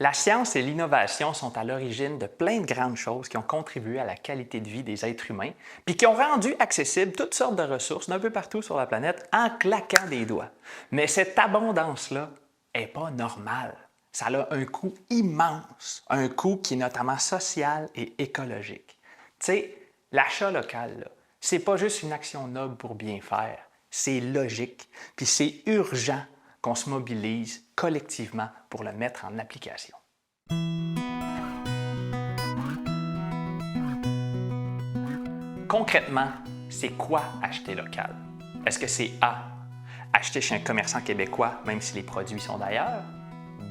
La science et l'innovation sont à l'origine de plein de grandes choses qui ont contribué à la qualité de vie des êtres humains, puis qui ont rendu accessibles toutes sortes de ressources d'un peu partout sur la planète en claquant des doigts. Mais cette abondance-là n'est pas normale. Ça a un coût immense, un coût qui est notamment social et écologique. Tu sais, l'achat local, c'est pas juste une action noble pour bien faire, c'est logique, puis c'est urgent qu'on se mobilise collectivement pour le mettre en application. Concrètement, c'est quoi acheter local? Est-ce que c'est A, acheter chez un commerçant québécois même si les produits sont d'ailleurs?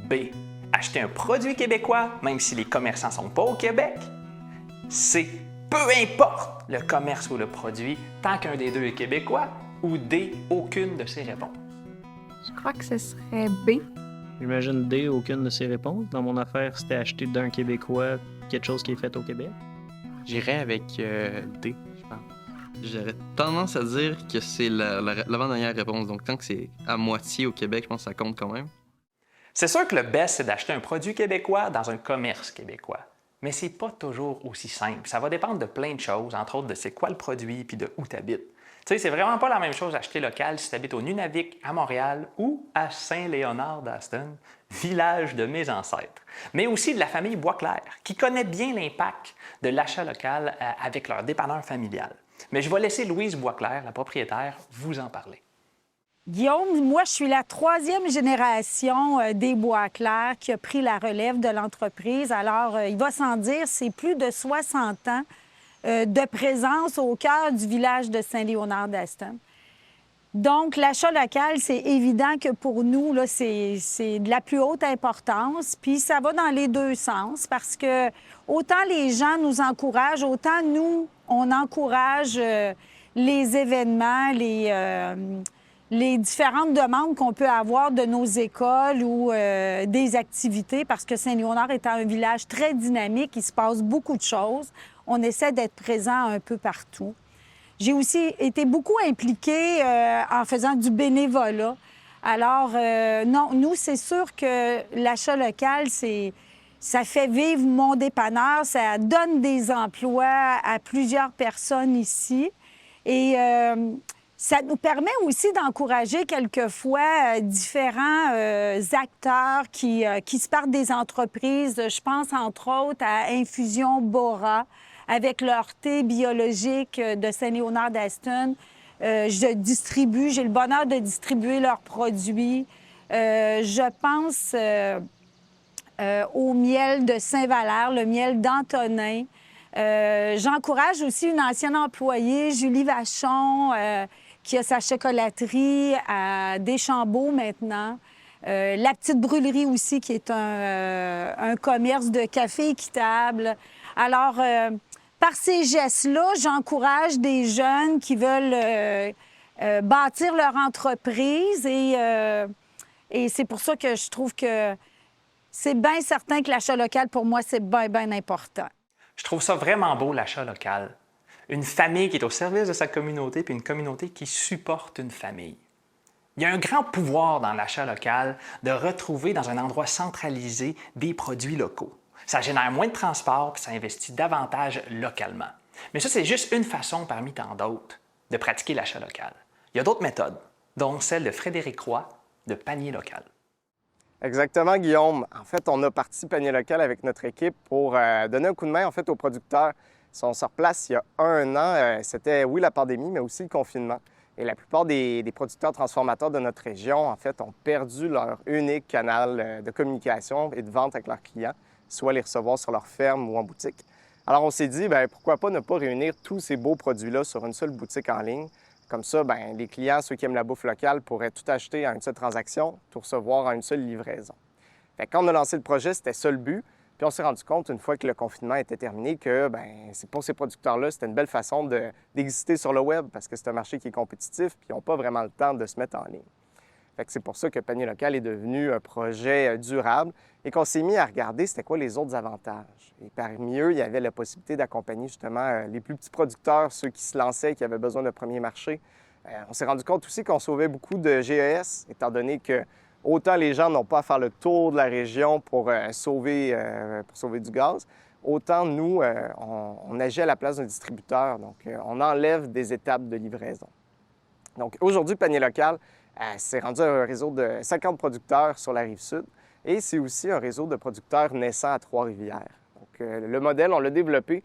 B, acheter un produit québécois même si les commerçants ne sont pas au Québec? C, peu importe le commerce ou le produit tant qu'un des deux est québécois? Ou D, aucune de ces réponses? Je crois que ce serait B. J'imagine D, aucune de ces réponses. Dans mon affaire, c'était acheter d'un Québécois quelque chose qui est fait au Québec. J'irais avec D, je pense. J'aurais tendance à dire que c'est l'avant-dernière réponse. Donc, tant que c'est à moitié au Québec, je pense que ça compte quand même. C'est sûr que le best, c'est d'acheter un produit québécois dans un commerce québécois. Mais c'est pas toujours aussi simple. Ça va dépendre de plein de choses, entre autres de c'est quoi le produit puis de où tu habites. Tu sais, c'est vraiment pas la même chose d'acheter local si tu habites au Nunavik, à Montréal ou à Saint-Léonard d'Aston, village de mes ancêtres. Mais aussi de la famille Boisclair, qui connaît bien l'impact de l'achat local avec leur dépanneur familial. Mais je vais laisser Louise Boisclair, la propriétaire, vous en parler. Guillaume, moi, je suis la troisième génération des Boisclair qui a pris la relève de l'entreprise. Alors, il va sans dire, c'est plus de 60 ans de présence au cœur du village de Saint-Léonard d'Aston. Donc, l'achat local, c'est évident que pour nous, là, c'est de la plus haute importance. Puis ça va dans les deux sens parce que autant les gens nous encouragent, autant nous, on encourage les événements, les différentes demandes qu'on peut avoir de nos écoles ou des activités, parce que Saint-Léonard étant un village très dynamique, il se passe beaucoup de choses. On essaie d'être présent un peu partout. J'ai aussi été beaucoup impliquée en faisant du bénévolat. Alors, non, nous, c'est sûr que l'achat local, ça fait vivre mon dépanneur, ça donne des emplois à plusieurs personnes ici. Et ça nous permet aussi d'encourager quelquefois différents acteurs qui se partent des entreprises. Je pense entre autres à Infusion Bora avec leur thé biologique de Saint-Léonard d'Aston. J'ai le bonheur de distribuer leurs produits. Je pense au miel de Saint-Valère, le miel d'Antonin. J'encourage aussi une ancienne employée, Julie Vachon, qui a sa chocolaterie à Deschambault maintenant. La Petite Brûlerie aussi, qui est un commerce de café équitable. Alors, par ces gestes-là, j'encourage des jeunes qui veulent bâtir leur entreprise et c'est pour ça que je trouve que c'est bien certain que l'achat local, pour moi, c'est bien, bien important. Je trouve ça vraiment beau, l'achat local. Une famille qui est au service de sa communauté, puis une communauté qui supporte une famille. Il y a un grand pouvoir dans l'achat local de retrouver dans un endroit centralisé des produits locaux. Ça génère moins de transport, puis ça investit davantage localement. Mais ça, c'est juste une façon parmi tant d'autres de pratiquer l'achat local. Il y a d'autres méthodes, dont celle de Frédéric Roy de Panier Local. Exactement, Guillaume. En fait, on a parti Panier Local avec notre équipe pour donner un coup de main en fait, aux producteurs. Ils sont sur place il y a un an. C'était, oui, la pandémie, mais aussi le confinement. Et la plupart des producteurs transformateurs de notre région, en fait, ont perdu leur unique canal de communication et de vente avec leurs clients, soit les recevoir sur leur ferme ou en boutique. Alors, on s'est dit, bien, pourquoi pas ne pas réunir tous ces beaux produits-là sur une seule boutique en ligne. Comme ça, bien, les clients, ceux qui aiment la bouffe locale, pourraient tout acheter en une seule transaction, tout recevoir en une seule livraison. Fait que quand on a lancé le projet, c'était ça le but. Puis on s'est rendu compte, une fois que le confinement était terminé, que bien, pour ces producteurs-là, c'était une belle façon d'exister sur le web parce que c'est un marché qui est compétitif puis ils n'ont pas vraiment le temps de se mettre en ligne. Fait que c'est pour ça que Panier Local est devenu un projet durable et qu'on s'est mis à regarder c'était quoi les autres avantages. Et parmi eux, il y avait la possibilité d'accompagner justement les plus petits producteurs, ceux qui se lançaient, qui avaient besoin d'un premier marché. On s'est rendu compte aussi qu'on sauvait beaucoup de GES, étant donné que Autant les gens n'ont pas à faire le tour de la région pour sauver du gaz, autant nous, on agit à la place d'un distributeur. Donc, on enlève des étapes de livraison. Donc, aujourd'hui, Panier Local, c'est rendu un réseau de 50 producteurs sur la Rive-Sud et c'est aussi un réseau de producteurs naissants à Trois-Rivières. Donc, le modèle, on l'a développé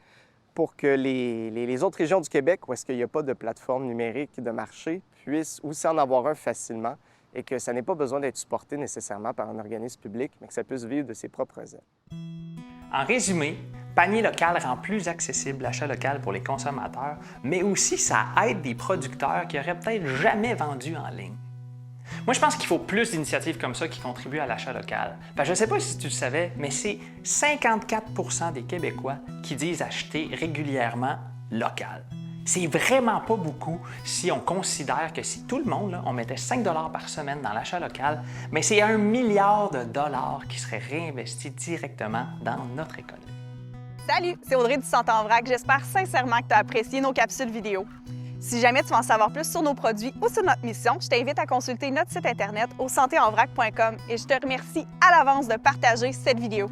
pour que les autres régions du Québec, où est-ce qu'il n'y a pas de plateforme numérique de marché, puissent aussi en avoir un facilement et que ça n'ait pas besoin d'être supporté nécessairement par un organisme public, mais que ça puisse vivre de ses propres ailes. En résumé, Panier Local rend plus accessible l'achat local pour les consommateurs, mais aussi ça aide des producteurs qui n'auraient peut-être jamais vendu en ligne. Moi, je pense qu'il faut plus d'initiatives comme ça qui contribuent à l'achat local. Je ne sais pas si tu le savais, mais c'est 54% des Québécois qui disent acheter régulièrement local. C'est vraiment pas beaucoup si on considère que si tout le monde, là, on mettait 5 $ par semaine dans l'achat local, mais c'est 1 milliard de dollars qui seraient réinvestis directement dans notre économie. Salut, c'est Audrey du Santé en vrac. J'espère sincèrement que tu as apprécié nos capsules vidéo. Si jamais tu veux en savoir plus sur nos produits ou sur notre mission, je t'invite à consulter notre site internet au santéenvrac.com et je te remercie à l'avance de partager cette vidéo.